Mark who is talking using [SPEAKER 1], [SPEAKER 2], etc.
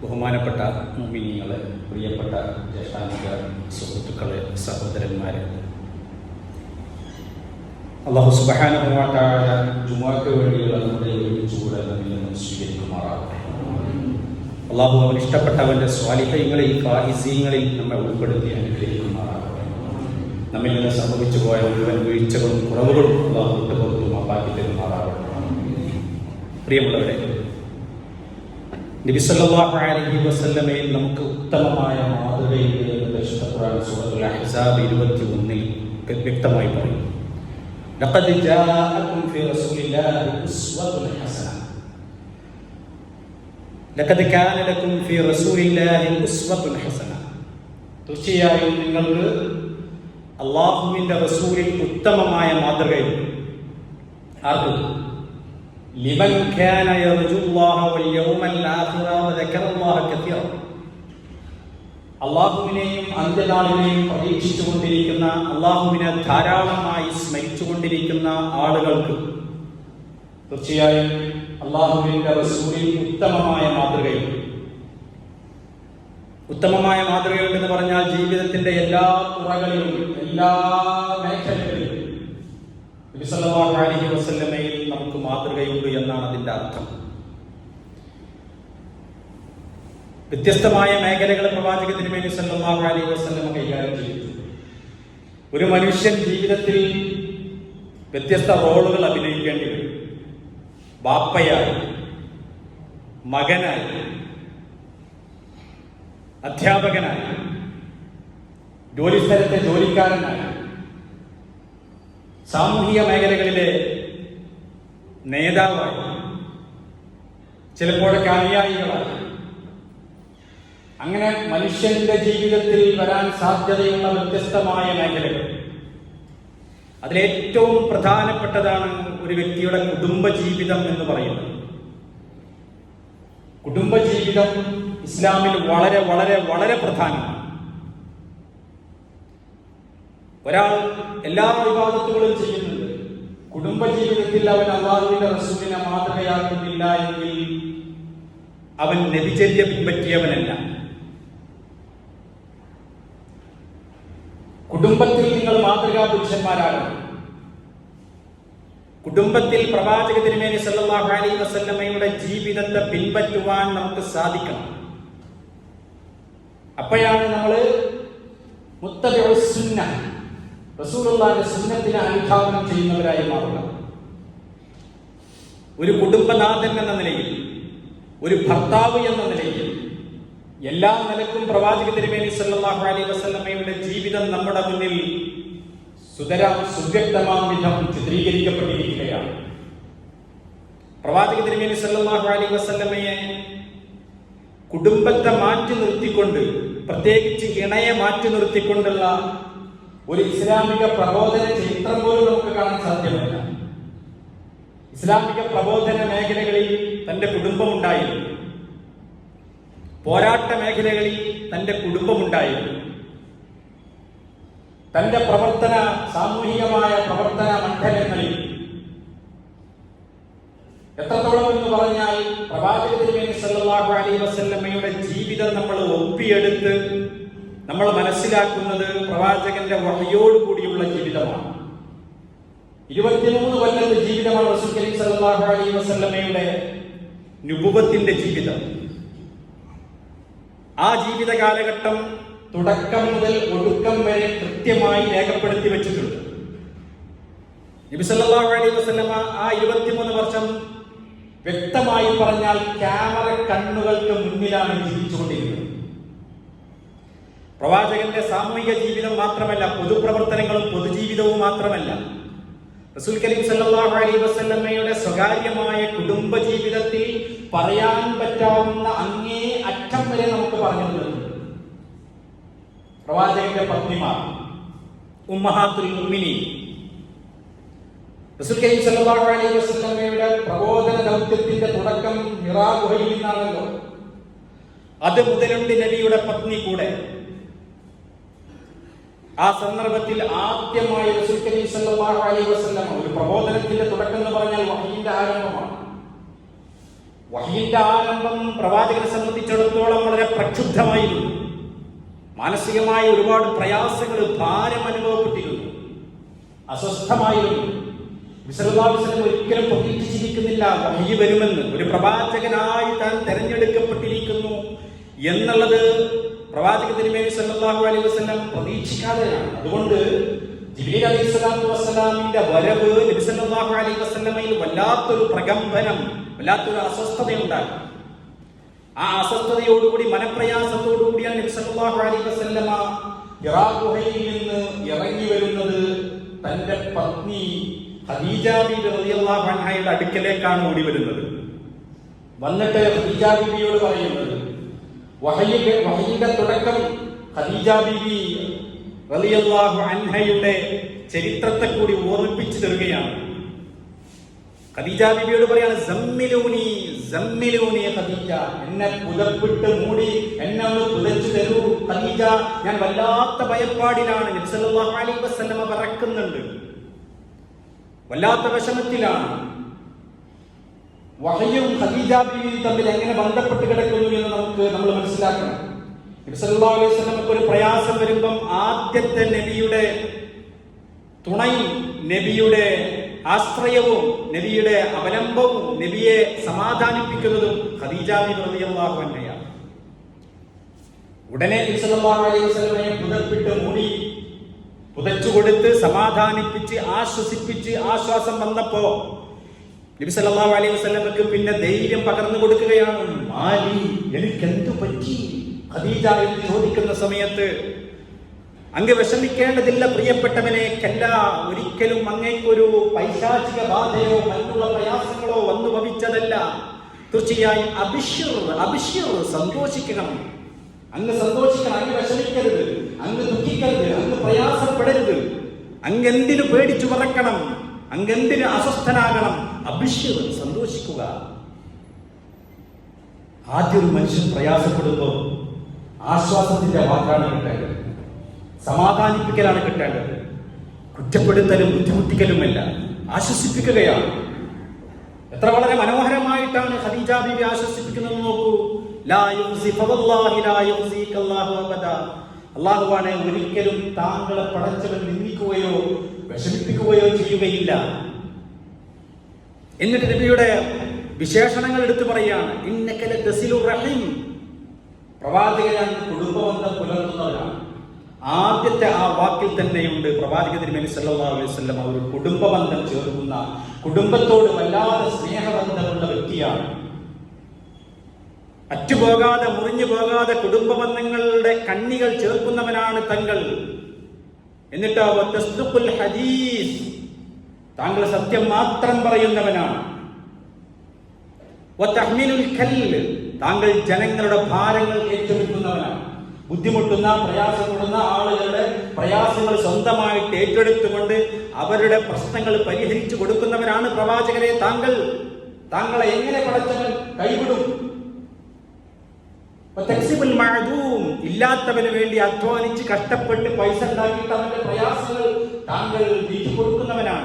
[SPEAKER 1] ബഹുമാനപ്പെട്ട മുഅ്മിനീങ്ങളെ, പ്രിയപ്പെട്ട ജ്യേഷ്ഠാനിക സുഹൃത്തുക്കളെ, സഹോദരന്മാരെ, അല്ലാഹു സുബ്ഹാനഹു വ തആല ജുമുഅക്ക് വേണ്ടിയുള്ള നമ്മുടെ ഒരുമിച്ചുകൂടെ നമ്മിൽ നിന്ന് സ്വീകരിക്കുമാറാകട്ടെ. അല്ലാഹു അവൻ ഇഷ്ടപ്പെട്ടവന്റെ സ്വാലിഹീങ്ങളിൽ ഫായിസീങ്ങളിൽ നമ്മെ ഉൾപ്പെടുത്തി അനുഗ്രഹിക്കുമാറാകട്ടെ. നമ്മിൽ നിന്ന് സംഭവിച്ചു പോയ മുഴുവൻ വീഴ്ചകളും കുറവുകളും അല്ലാഹു വിട്ടുപുറത്തു മാപ്പാക്കി തരുമാറാകട്ടെ. പ്രിയമുള്ളവരെ, നബി സല്ലല്ലാഹു അലൈഹി വസല്ലമയിൽ നമുക്ക് ഉത്തമമായ മാതൃകയുണ്ട് എന്ന് പരിശുദ്ധ ഖുർആൻ സൂറത്തുൽ അഹ്സാബ് 21 വ്യക്തമായി പറയും. ലഖദ് ജാഅകും ഫീ റസൂലില്ലാഹി ഉസ്വത്തുൻ ഹസന. ലഖദ് കാന ലക്കും ഫീ റസൂലില്ലാഹി ഉസ്വത്തുൻ ഹസന. തീർച്ചയായും നിങ്ങൾക്ക് അല്ലാഹുവിന്റെ റസൂലിൽ ഉത്തമമായ മാതൃകയുണ്ട്. ആർക്ക്? ലിമൻ കാന യർജുല്ലാഹ വൽ യൗമൽ ആഖിറ വദക്കറല്ലാഹ കസീറ. അല്ലാഹുവിനെയും അന്ത്യനാളിനെയും പ്രതീക്ഷിച്ചുകൊണ്ടിരിക്കുന്ന, അല്ലാഹുവിനെ ധാരാളമായി സ്മരിച്ചുകൊണ്ടിരിക്കുന്ന ആളുകൾക്ക് തീർച്ചയായും അല്ലാഹുവിന്റെ റസൂലിൽ ഉത്തമമായ മാതൃകയുണ്ട്. ഉത്തമമായ മാതൃകയുണ്ടെന്ന് പറഞ്ഞാൽ ജീവിതത്തിന്റെ എല്ലാ തുറകളിലും, എല്ലാ മേഖലകളിലും നബി സല്ലല്ലാഹു അലൈഹി വസല്ലമയിൽ നമുക്ക് മാതൃകയുണ്ട് എന്നാണ് അതിന്റെ അർത്ഥം. വ്യത്യസ്തമായ മേഖലകളെ പ്രവാചക തിരുമേനി സല്ലല്ലാഹു അലൈഹി വസല്ലമ കൈകാര്യം ചെയ്തു. ഒരു മനുഷ്യൻ ജീവിതത്തിൽ വ്യത്യസ്ത റോളുകൾ അഭിനയിക്കേണ്ടി വരും. ബാപ്പയായി, മകനായി, അധ്യാപകനായി, ജോലിസ്ഥലത്തെ ജോലിക്കാരനായി, സാമൂഹിക മേഖലകളിലെ നേതാവായി, ചിലപ്പോഴൊക്കെ അനുയായികളായി, അങ്ങനെ മനുഷ്യന്റെ ജീവിതത്തിൽ വരാൻ സാധ്യതയുള്ള വ്യത്യസ്തമായ മേഖലകൾ. അതിലേറ്റവും പ്രധാനപ്പെട്ടതാണ് ഒരു വ്യക്തിയുടെ കുടുംബജീവിതം എന്ന് പറയുന്നത്. കുടുംബജീവിതം ഇസ്ലാമിൽ വളരെ വളരെ വളരെ പ്രധാനമാണ്. ഒരാൾ എല്ലാ വിവാദത്തുകളും ചെയ്യുന്നുണ്ട്, കുടുംബജീവിതത്തിൽ അവൻ അല്ലാഹുവിന്റെ റസൂലിനെ മാതൃകയാക്കുന്നില്ല എങ്കിൽ അവൻ നബിചര്യ പിൻപറ്റിയവനല്ല. കുടുംബത്തിൽ നിങ്ങൾ മാതൃകാ പുരുഷന്മാരാകണം. കുടുംബത്തിൽ പ്രവാചക തിരുമേനി സല്ലല്ലാഹു അലൈഹി വസല്ലമയുടെ ജീവിതത്തെ പിൻപറ്റുവാൻ നമുക്ക് സാധിക്കണം. അപ്പോഴാണ് നമ്മൾ മുത്തബിഉസ് സുന്നah, റസൂലുള്ളാഹിന്റെ സുന്നത്തിനെ അനുധാവനം ചെയ്യുന്നവരായി മാറുക. ഒരു കുടുംബനാഥൻ എന്ന നിലയിൽ, ഒരു ഭർത്താവ് എന്ന നിലയിൽ, എല്ലാ നിലക്കും പ്രവാചക തിരുമേനി സല്ലല്ലാഹു അലൈഹി വസല്ലമയുടെ ജീവിതം നമ്മുടെ മുന്നിൽ സുവ്യക്തമാം വിധം ചിത്രീകരിക്കപ്പെട്ടിരിക്കുകയാണ്. പ്രവാചക തിരുമേനി സല്ലല്ലാഹു അലൈഹി വസല്ലമയെ കുടുംബത്തെ മാറ്റി നിർത്തിക്കൊണ്ട്, പ്രത്യേകിച്ച് ഇണയെ മാറ്റി നിർത്തിക്കൊണ്ടുള്ള ഒരു ഇസ്ലാമിക പ്രബോധന ചരിത്രം പോലും നമുക്ക് കാണാൻ സാധ്യമല്ല. ഇസ്ലാമിക പ്രബോധന മേഖലകളിൽ തന്റെ കുടുംബമുണ്ടായിരുന്നു. പോരാട്ട മേഖലകളിൽ തന്റെ കുടുംബമുണ്ടായിരുന്നു. തന്റെ പ്രവർത്തന, സാമൂഹികമായ പ്രവർത്തന മണ്ഡലങ്ങളിൽ എത്രത്തോളം എന്ന് പറഞ്ഞാൽ പ്രവാചക തിരുമേനി സല്ലല്ലാഹു അലൈഹി വസല്ലമയുടെ ജീവിതം നമ്മൾ ഒപ്പിയെടുത്ത് നമ്മൾ മനസ്സിലാക്കുന്നത് പ്രവാചകന്റെ വഹയോട് കൂടിയുള്ള ജീവിതമാണ്. 23 കൊല്ലത്തെ ജീവിതമാണ് റസൂൽ കരീം സല്ലല്ലാഹു അലൈഹി വസല്ലമയുടെ നുബുവത്തിന്റെ ജീവിതം. ആ ജീവിത കാലഘട്ടം തുടക്കം മുതൽ ഒടുക്കം വരെ കൃത്യമായി രേഖപ്പെടുത്തി വെച്ചിട്ടുണ്ട്. നബി സല്ലല്ലാഹു അലൈഹി വസല്ലമ ആ 23 വർഷം വ്യക്തമായി പറഞ്ഞാൽ ക്യാമറ കണ്ണുകൾക്ക് മുന്നിലാണ് ജീവിച്ചുകൊണ്ടിരുന്നത്. പ്രവാചകന്റെ സാമൂഹിക ജീവിതം മാത്രമല്ല, പൊതുപ്രവർത്തനങ്ങളും പൊതുജീവിതവും മാത്രമല്ല, റസൂൽ കരീം സല്ലല്ലാഹു അലൈഹി വസല്ലമയുടെ സ്വകാര്യമായ കുടുംബ ജീവിതത്തിൽ പറയാൻ പറ്റാവുന്ന അങ്ങേ അറ്റം വരെ നമുക്ക് പറഞ്ഞു തരുന്നു. പ്രവാചകന്റെ പത്നിമാർ, ഉമ്മഹാത്തുൽ മുഅ്മിനീൻ, റസൂൽ കരീം സല്ലല്ലാഹു അലൈഹി വസല്ലമയുടെ പ്രബോധന ദൗത്യത്തിന്റെ തുടക്കം ഹിറാ ഗുഹയിൽ നിന്നാണല്ലോ. അത് മുതലുണ്ട് നബിയുടെ പത്നി കൂടെ. ആ സന്ദർഭത്തിൽ ആദ്യമായി റസൂൽ കരീം സല്ലല്ലാഹു അലൈഹി വസല്ലം ഒരു പ്രബോധനത്തിന്റെ തുടക്കം എന്ന് പറഞ്ഞാൽ വഹീന്റെ ആരംഭമാണ്. വഹയിന്റെ ആരംഭം പ്രവാചകനെ സംബന്ധിച്ചിടത്തോളം വളരെ പ്രക്ഷുബ്ധമായിരുന്നു. മാനസികമായ ഒരുപാട് പ്രയാസങ്ങൾ, ഭാരം അനുഭവപ്പെട്ടിരുന്നു, അസ്വസ്ഥമായിരുന്നു. ഒരിക്കലും പ്രതീക്ഷിച്ചിരിക്കുന്നില്ല വഹയി വരുമെന്ന്. ഒരു പ്രവാചകനായി താൻ തെരഞ്ഞെടുക്കപ്പെട്ടിരിക്കുന്നു എന്നുള്ളത് പ്രവാചക തിരുമേനി സല്ലല്ലാഹു അലൈഹി വസല്ലം പ്രതീക്ഷിക്കാതെയാണ്. അതുകൊണ്ട് ജിബ്രീൽ അലൈഹിസ്സലാത്തു വസ്സലാമിന്റെ വരവ് നബി സല്ലല്ലാഹു അലൈഹി വസല്ലമയിൽ വല്ലാത്തൊരു പ്രകമ്പനം, വല്ലാത്തൊരു അസ്വസ്ഥതയുണ്ടായി. ആ അസ്വസ്ഥതയോടുകൂടി, മനപ്രയാസത്തോടുകൂടിയാണ് നബി സല്ലല്ലാഹു അലൈഹി വസല്ലമ ഹിറാ ഗുഹയിൽ നിന്ന് ഇറങ്ങി വരുന്നത്. തന്റെ പത്നി ഖദീജ ബീബി റളിയല്ലാഹു അൻഹയുടെ അടുക്കലേക്കാണ് ഓടി വരുന്നത്. വന്നിട്ട് ഖദീജ ബീബിയോട് പറയുന്നത്, വഹയിന്റെ തുടക്കം ഖദീജ ബീബി റളിയല്ലാഹു അൻഹയുടെ ചരിത്രത്തെ കൂടി ഓർമ്മിപ്പിച്ചു തരികയാണ്. ഖദീജ ബീബിയോട് പറയാണ്, സമ്മിലൂനി സമ്മിലൂനി ഖദീജ, എന്നെ പുതപ്പിട്ട് മൂടി, എന്നെ ഒന്ന് പുതച്ചു തരൂ ഖദീജ, ഞാൻ വല്ലാത്ത ഭയപ്പാടിലാണ്. നബി സല്ലല്ലാഹു അലൈഹി വസല്ലമ പറക്കുന്നുണ്ട്, വല്ലാത്ത വിഷമത്തിലാണ്. വഹയും ഖദീജ ബീവിയും തമ്മിൽ എങ്ങനെ ബന്ധപ്പെട്ട് കിടക്കുന്നു എന്ന് നമ്മൾ മനസ്സിലാക്കണം. നബി സല്ലല്ലാഹു അലൈഹി വസല്ലമക്ക് ഒരു പ്രയാസം വരുമ്പം ആദ്യത്തെ നബിയുടെ തുണയും നബിയുടെ ആശ്രയവും നബിയുടെ അവലംബവും നബിയെ സമാധാനിപ്പിക്കുന്നതും ഖദീജ ബീവി റളിയല്ലാഹു അൻഹയാണ്. ഉടനെ നബി സല്ലല്ലാഹു അലൈഹി വസല്ലമയെ പുതപ്പിട്ട് മൂടി, പുതച്ചുകൊടുത്ത് സമാധാനിപ്പിച്ച് ആശ്വസിപ്പിച്ച് ആശ്വാസം വന്നപ്പോ നബി സല്ലല്ലാഹു അലൈഹി വസല്ലമക്ക് പിന്നെ ധൈര്യം പകർന്നു കൊടുക്കുകയാണ്. മാലി, എനിക്കെന്തു പറ്റി ഖദീജ എന്ന് ചോദിക്കുന്ന സമയത്ത്, അങ്ങ് വിഷമിക്കേണ്ടതില്ല പ്രിയപ്പെട്ടവനെ, കല്ല, ഒരിക്കലും അങ്ങേക്കൊരു പൈശാചിക ബാധയോ മറ്റുള്ള പ്രയാസങ്ങളോ വന്നു ഭവിച്ചതല്ല. തീർച്ചയായും അബിശ്ർ, സന്തോഷിക്കണം, അങ്ങ് സന്തോഷിക്കണം, അങ്ങ് വിഷമിക്കരുത്, അങ്ങ് ദുഃഖിക്കരുത്, അങ്ങ് പ്രയാസപ്പെടരുത്, അങ്ങെന്തിനു പേടിച്ചു മറക്കണം, അങ്ങെന്തിന് അസ്വസ്ഥനാകണം, അബിശ്ർ, സന്തോഷിക്കുക. ആദ്യം ഒരു മനുഷ്യൻ പ്രയാസപ്പെടുമ്പോൾ ആശ്വാസത്തിന്റെ വാക്കാണ് കിട്ടേണ്ടത്, സമാധാനിപ്പിക്കലാണ് കിട്ടേണ്ടത്. കുറ്റപ്പെടുത്തലും ബുദ്ധിമുട്ടിക്കലുമല്ല, ആശ്വസിപ്പിക്കുകയാണ്. എത്ര വളരെ മനോഹരമായിട്ടാണ് ഖദീജ ബീവി ആശ്വസിപ്പിക്കുന്നത് നോക്കൂ. ലാ യുഖ്സി ഫവല്ലാഹി ലാ യുഖ്സിക അല്ലാഹു അബദാ, അല്ലാഹുവാണ് ഒരിക്കലും താങ്കളെ പടച്ചവൻ നിന്ദിക്കുകയോ വിഷമിപ്പിക്കുകയോ ചെയ്യുകയില്ല. എന്നിട്ട് നബിയുടെ വിശേഷണങ്ങൾ എടുത്തു പറയുകയാണ്. ഇന്നക ലതസിലുർ റഹീം, പ്രവാചകനാണ് കുടുംബബന്ധം പുലർത്തുന്നവരാണ്. ആദ്യത്തെ ആ വാക്കിൽ തന്നെയുണ്ട് പ്രവാചക തിരുമേനി സല്ലല്ലാഹു അലൈഹി വസല്ലം ഒരു കുടുംബബന്ധം ചേർക്കുന്ന, കുടുംബത്തോട് വല്ലാതെ സ്നേഹബന്ധമുള്ള വ്യക്തിയാണ്. അറ്റുപോകാതെ, മുറിഞ്ഞു പോകാതെ കുടുംബബന്ധങ്ങളുടെ കണ്ണികൾ ചേർക്കുന്നവനാണ് തങ്ങൾ. എന്നിട്ട് വതസ്ദുഖുൽ ഹദീസ്, താങ്കൾ സത്യം മാത്രം പറയുന്നവനാണ്. വതഹ്മിലുൽ കല്ല്, താങ്കൾ ജനങ്ങളുടെ ഭാരങ്ങൾ ഏറ്റെടുക്കുന്നവനാണ്. ബുദ്ധിമുട്ടുന്ന, പ്രയാസപ്പെടുന്ന ആളുകളുടെ പ്രയാസങ്ങൾ സ്വന്തമായിട്ട് ഏറ്റെടുത്തുകൊണ്ട് അവരുടെ പ്രശ്നങ്ങൾ പരിഹരിച്ചു കൊടുക്കുന്നവരാണ് പ്രവാചകരെ താങ്കൾ. താങ്കളെ എങ്ങനെ പടച്ചവൻ കൈവിടും? ഇല്ലാത്തവന് വേണ്ടി അധ്വാനിച്ച് കഷ്ടപ്പെട്ട് പൈസ ഉണ്ടാക്കിയിട്ട് അവന്റെ പ്രയാസങ്ങൾ താങ്കൾ നീക്കി കൊടുക്കുന്നവനാണ്.